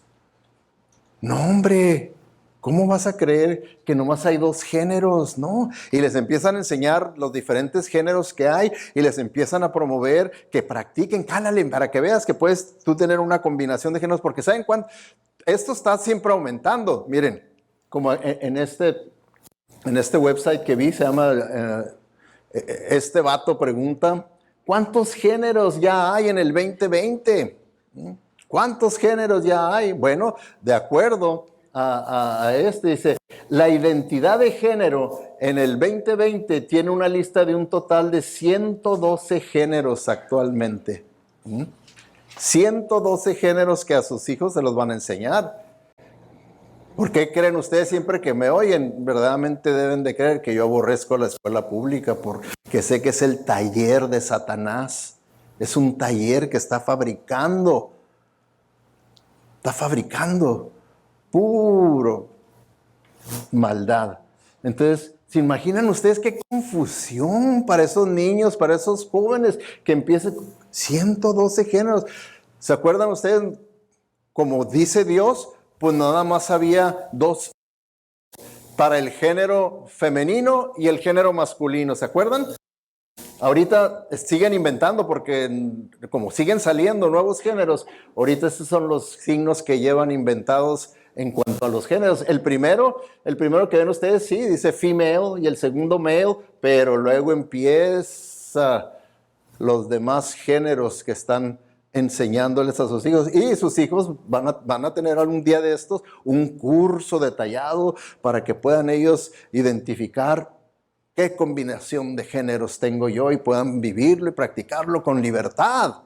No, hombre, ¿cómo vas a creer que nomás hay dos géneros? No, y les empiezan a enseñar los diferentes géneros que hay y les empiezan a promover que practiquen, cálale, para que veas que puedes tú tener una combinación de géneros, porque ¿saben cuánto? Esto está siempre aumentando. Miren, como en este website que vi, se llama, este vato pregunta, ¿cuántos géneros ya hay en el 2020? ¿Cuántos géneros ya hay? Bueno, de acuerdo a este, dice, la identidad de género en el 2020 tiene una lista de un total de 112 géneros actualmente. 112 géneros que a sus hijos se los van a enseñar. ¿Por qué creen ustedes siempre que me oyen? Verdaderamente deben de creer que yo aborrezco la escuela pública porque sé que es el taller de Satanás. Es un taller que está fabricando puro maldad. Entonces, ¿se imaginan ustedes qué confusión para esos niños, para esos jóvenes que empiecen 112 géneros? ¿Se acuerdan ustedes? Como dice Dios, pues nada más había dos para el género femenino y el género masculino, ¿se acuerdan? Ahorita siguen inventando porque como siguen saliendo nuevos géneros, ahorita estos son los signos que llevan inventados en cuanto a los géneros. El primero que ven ustedes, sí, dice female y el segundo male, pero luego empieza los demás géneros que están enseñándoles a sus hijos, y sus hijos van a tener algún día de estos un curso detallado para que puedan ellos identificar qué combinación de géneros tengo yo y puedan vivirlo y practicarlo con libertad.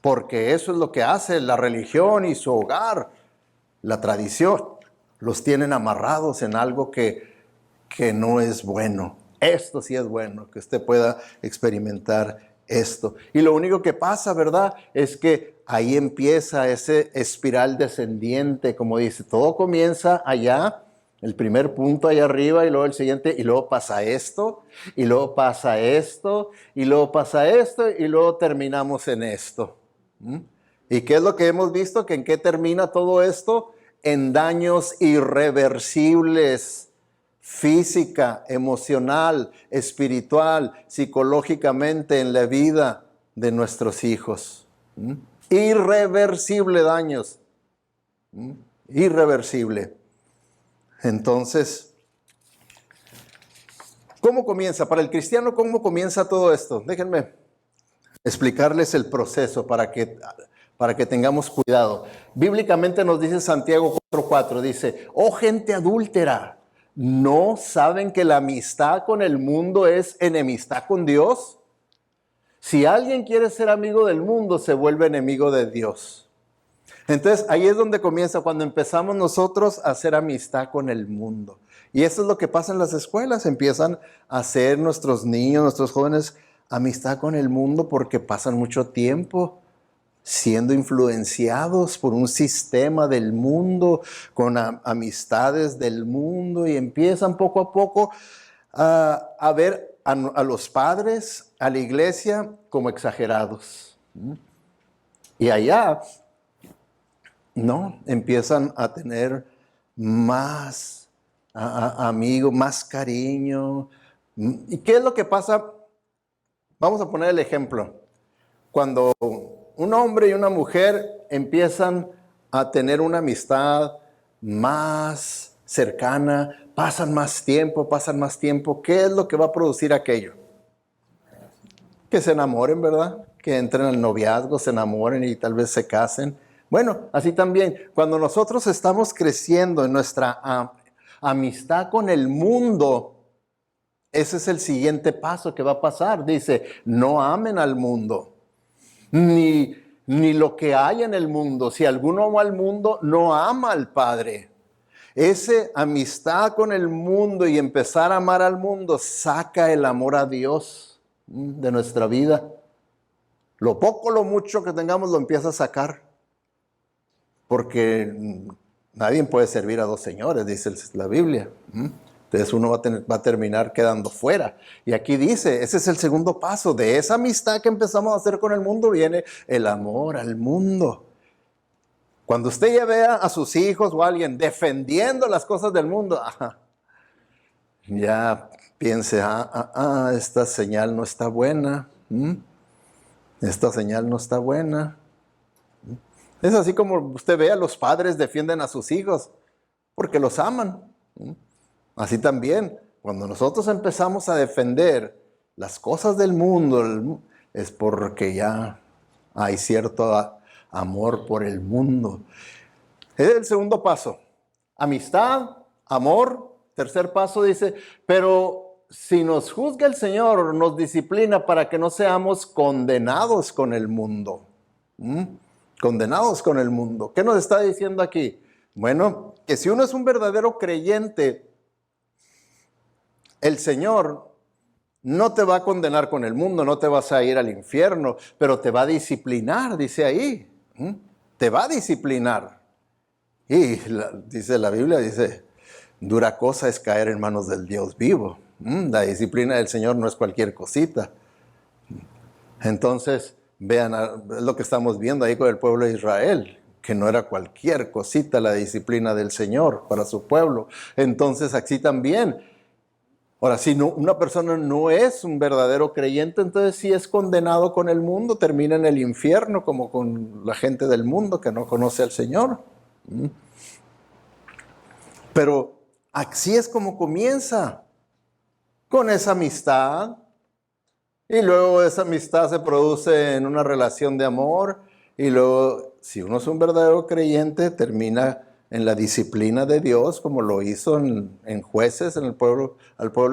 Porque eso es lo que hace la religión y su hogar, la tradición. Los tienen amarrados en algo que no es bueno. Esto sí es bueno, que usted pueda experimentar esto. Y lo único que pasa, ¿verdad? Es que ahí empieza ese espiral descendiente, como dice, todo comienza allá, el primer punto allá arriba y luego el siguiente, y luego pasa esto, y luego pasa esto, y luego pasa esto, y luego terminamos en esto. ¿Y qué es lo que hemos visto? ¿Que en qué termina todo esto? En daños irreversibles. Física, emocional, espiritual, psicológicamente en la vida de nuestros hijos. Irreversible daños. Irreversible. Entonces, ¿cómo comienza? Para el cristiano, ¿cómo comienza todo esto? Déjenme explicarles el proceso para que tengamos cuidado. Bíblicamente nos dice Santiago 4:4, dice, oh gente adúltera, ¿no saben que la amistad con el mundo es enemistad con Dios? Si alguien quiere ser amigo del mundo, se vuelve enemigo de Dios. Entonces, ahí es donde comienza, cuando empezamos nosotros a hacer amistad con el mundo. Y eso es lo que pasa en las escuelas, empiezan a hacer nuestros niños, nuestros jóvenes, amistad con el mundo porque pasan mucho tiempo siendo influenciados por un sistema del mundo, con amistades del mundo, y empiezan poco a poco a ver a los padres, a la iglesia, como exagerados. Y allá, no, empiezan a tener más amigos, más cariño. ¿Y qué es lo que pasa? Vamos a poner el ejemplo. Cuando un hombre y una mujer empiezan a tener una amistad más cercana, pasan más tiempo, ¿qué es lo que va a producir aquello? Que se enamoren, ¿verdad? Que entren al noviazgo, se enamoren y tal vez se casen. Bueno, así también, cuando nosotros estamos creciendo en nuestra amistad con el mundo, ese es el siguiente paso que va a pasar. Dice, no amen al mundo, ni lo que hay en el mundo. Si alguno ama al mundo, no ama al Padre. Esa amistad con el mundo y empezar a amar al mundo saca el amor a Dios de nuestra vida. Lo poco, lo mucho que tengamos lo empieza a sacar. Porque nadie puede servir a dos señores, dice la Biblia. Entonces uno va a terminar quedando fuera. Y aquí dice, ese es el segundo paso. De esa amistad que empezamos a hacer con el mundo viene el amor al mundo. Cuando usted ya vea a sus hijos o a alguien defendiendo las cosas del mundo, ya piense, esta señal no está buena. Esta señal no está buena. Es así como usted ve a los padres defienden a sus hijos porque los aman. Así también, cuando nosotros empezamos a defender las cosas del mundo, es porque ya hay cierto amor por el mundo. Es el segundo paso. Amistad, amor. Tercer paso dice, pero si nos juzga el Señor, nos disciplina para que no seamos condenados con el mundo. Condenados con el mundo. ¿Qué nos está diciendo aquí? Bueno, que si uno es un verdadero creyente, el Señor no te va a condenar con el mundo, no te vas a ir al infierno, pero te va a disciplinar, dice ahí. Te va a disciplinar. Y dice la Biblia, dice, dura cosa es caer en manos del Dios vivo. La disciplina del Señor no es cualquier cosita. Entonces, vean, es lo que estamos viendo ahí con el pueblo de Israel, que no era cualquier cosita la disciplina del Señor para su pueblo. Entonces, aquí también. Ahora, si una persona no es un verdadero creyente, entonces sí es condenado con el mundo, termina en el infierno como con la gente del mundo que no conoce al Señor. Pero así es como comienza, con esa amistad, y luego esa amistad se produce en una relación de amor, y luego si uno es un verdadero creyente, termina en la disciplina de Dios, como lo hizo en Jueces, al pueblo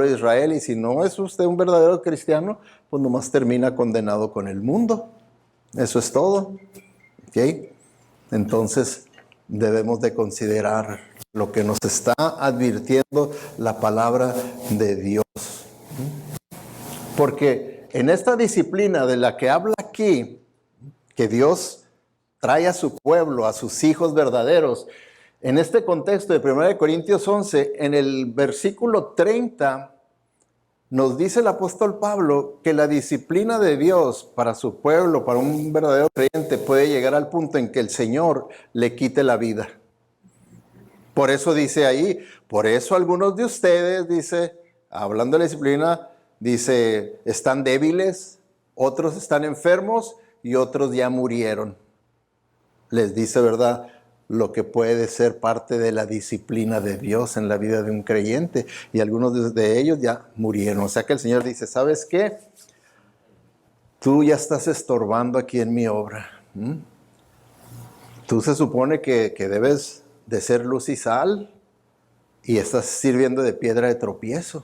de Israel. Y si no es usted un verdadero cristiano, pues nomás termina condenado con el mundo. Eso es todo. ¿Okay? Entonces debemos de considerar lo que nos está advirtiendo la palabra de Dios. Porque en esta disciplina de la que habla aquí, que Dios trae a su pueblo, a sus hijos verdaderos, en este contexto de 1 Corintios 11, en el versículo 30, nos dice el apóstol Pablo que la disciplina de Dios para su pueblo, para un verdadero creyente, puede llegar al punto en que el Señor le quite la vida. Por eso dice ahí, por eso algunos de ustedes, dice, hablando de la disciplina, dice, están débiles, otros están enfermos y otros ya murieron. Les dice, ¿verdad?, lo que puede ser parte de la disciplina de Dios en la vida de un creyente. Y algunos de ellos ya murieron. O sea que el Señor dice, ¿sabes qué? Tú ya estás estorbando aquí en mi obra. Tú se supone que debes de ser luz y sal y estás sirviendo de piedra de tropiezo.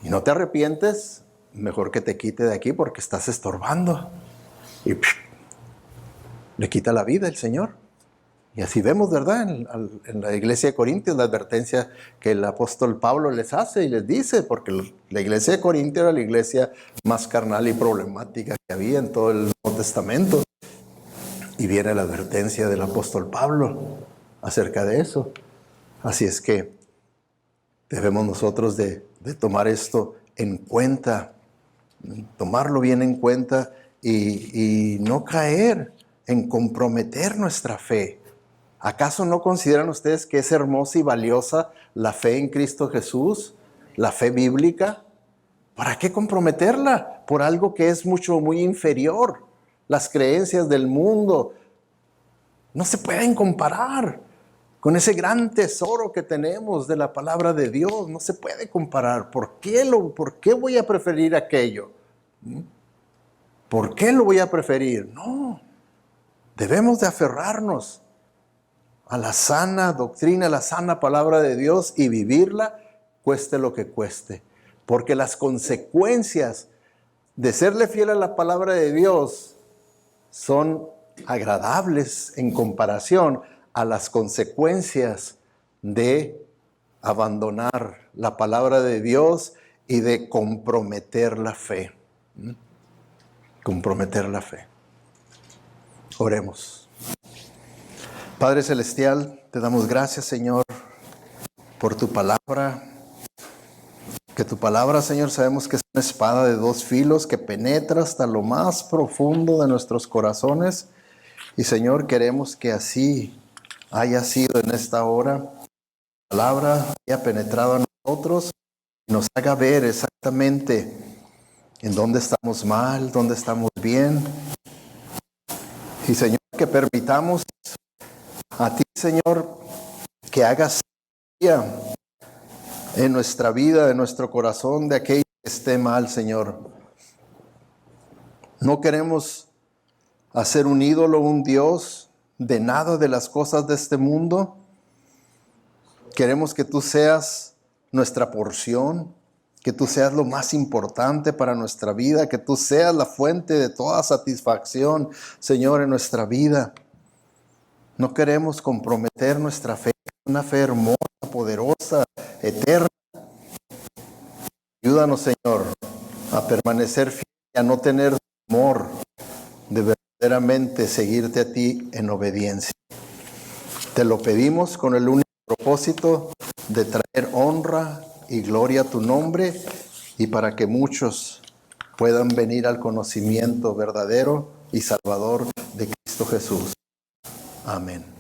Y no te arrepientes, mejor que te quite de aquí porque estás estorbando. Y le quita la vida el Señor. Y así vemos, ¿verdad? En la iglesia de Corintios, la advertencia que el apóstol Pablo les hace y les dice, porque la iglesia de Corintios era la iglesia más carnal y problemática que había en todo el Nuevo Testamento. Y viene la advertencia del apóstol Pablo acerca de eso. Así es que debemos nosotros de tomar esto en cuenta, tomarlo bien en cuenta y no caer en comprometer nuestra fe. ¿Acaso no consideran ustedes que es hermosa y valiosa la fe en Cristo Jesús? La fe bíblica. ¿Para qué comprometerla por algo que es muy inferior? Las creencias del mundo no se pueden comparar con ese gran tesoro que tenemos de la palabra de Dios. No se puede comparar. ¿Por qué voy a preferir aquello? ¿Por qué lo voy a preferir? No. Debemos de aferrarnos a la sana doctrina, a la sana palabra de Dios y vivirla, cueste lo que cueste. Porque las consecuencias de serle fiel a la palabra de Dios son agradables en comparación a las consecuencias de abandonar la palabra de Dios y de comprometer la fe. Comprometer la fe. Oremos. Padre Celestial, te damos gracias, Señor, por tu palabra. Que tu palabra, Señor, sabemos que es una espada de dos filos que penetra hasta lo más profundo de nuestros corazones. Y, Señor, queremos que así haya sido en esta hora. La palabra haya penetrado a nosotros y nos haga ver exactamente en dónde estamos mal, dónde estamos bien. Y, Señor, que permitamos a ti, Señor, que hagas en nuestra vida, en nuestro corazón, de aquello que esté mal, Señor. No queremos hacer un ídolo, un Dios, de nada de las cosas de este mundo. Queremos que tú seas nuestra porción, que tú seas lo más importante para nuestra vida, que tú seas la fuente de toda satisfacción, Señor, en nuestra vida. No queremos comprometer nuestra fe, una fe hermosa, poderosa, eterna. Ayúdanos, Señor, a permanecer fiel y a no tener temor de verdaderamente seguirte a ti en obediencia. Te lo pedimos con el único propósito de traer honra y gloria a tu nombre y para que muchos puedan venir al conocimiento verdadero y salvador de Cristo Jesús. Amén.